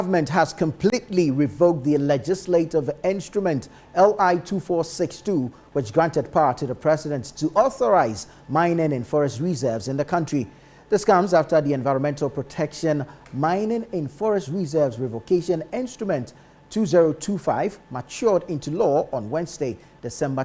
government has completely revoked the legislative instrument LI 2462, which granted power to the president to authorize mining in forest reserves in the country. This comes after the Environmental Protection Mining in Forest Reserves Revocation Instrument 2025 matured into law on Wednesday, December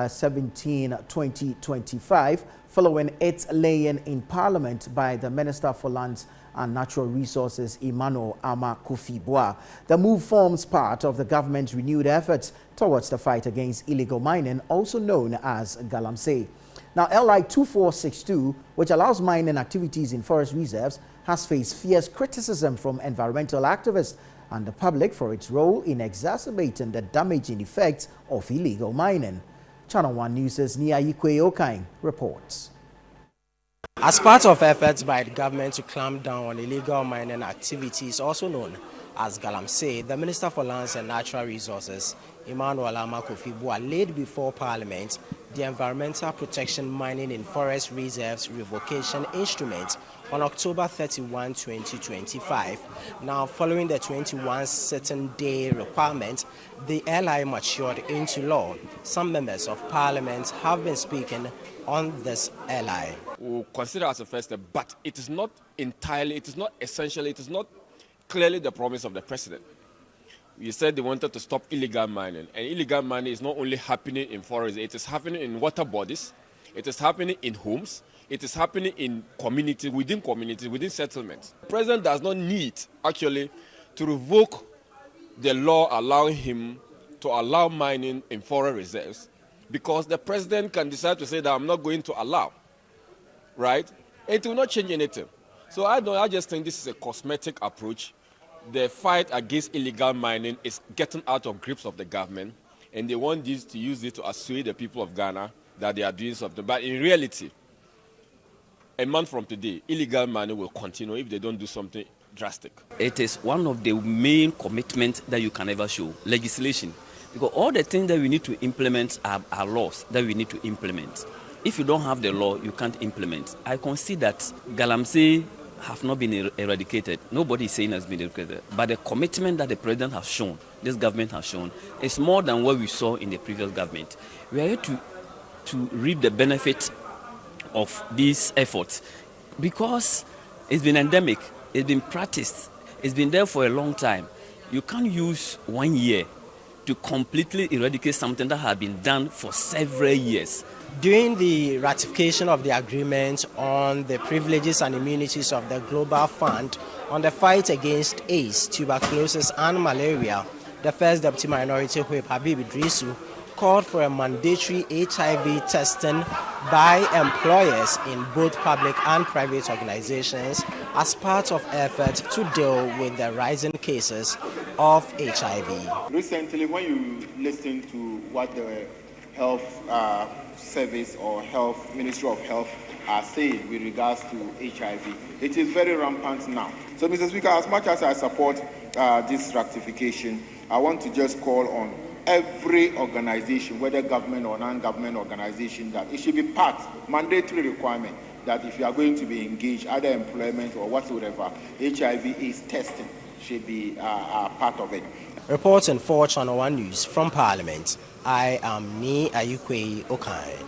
17, 2025, following its laying in Parliament by the Minister for Lands and Natural Resources, Emmanuel Kofi-Boa. The move forms part of the government's renewed efforts towards the fight against illegal mining, also known as Galamsey. Now, LI 2462, which allows mining activities in forest reserves, has faced fierce criticism from environmental activists and the public for its role in exacerbating the damaging effects of illegal mining. ChannelOne News' Niayikwe Okain reports. As part of efforts by the government to clamp down on illegal mining activities, also known as Galamsey, the Minister for Lands and Natural Resources, Emmanuel Kofi-Boa, laid before Parliament the Environmental Protection Mining in Forest Reserves Revocation Instrument on October 31, 2025. Now, following the 21 certain day requirement, the LI matured into law. Some members of Parliament have been speaking on this LI. We'll consider as a first step, but it is not entirely, it is not essentially, it is not clearly the promise of the president. You said they wanted to stop illegal mining, and illegal mining is not only happening in forests, it is happening in water bodies, it is happening in homes, it is happening in communities, within settlements. The president does not need, actually, to revoke the law allowing him to allow mining in forest reserves, because the president can decide to say that I'm not going to allow, right? And it will not change anything. So I just think this is a cosmetic approach. The fight against illegal mining is getting out of grips of the government, and they want this to use it to assuage the people of Ghana that they are doing something. But in reality, a month from today, illegal mining will continue if they don't do something drastic. It is one of the main commitments that you can ever show, legislation. Because all the things that we need to implement are laws that we need to implement. If you don't have the law, you can't implement. I consider that Galamsey have not been eradicated. Nobody is saying has been eradicated. But the commitment that the president has shown, this government has shown, is more than what we saw in the previous government. We are here to reap the benefit of these efforts because it's been endemic, it's been practiced, it's been there for a long time. You can't use 1 year to completely eradicate something that has been done for several years. During the ratification of the agreement on the privileges and immunities of the Global Fund on the fight against AIDS, tuberculosis and malaria, the First Deputy Minority Whip Habib Idrisu called for a mandatory HIV testing by employers in both public and private organizations as part of efforts to deal with the rising cases of HIV. Recently, when you listen to what the Health Service or Ministry of Health are saying with regards to HIV, it is very rampant now. So, Mr. Speaker, as much as I support this ratification, I want to just call on every organization, whether government or non-government organization, that it should be mandatory requirement, that if you are going to be engaged, either employment or whatsoever, HIV/AIDS testing should be part of it. Reporting for ChannelOne News from Parliament, I am Niayikwe Okain.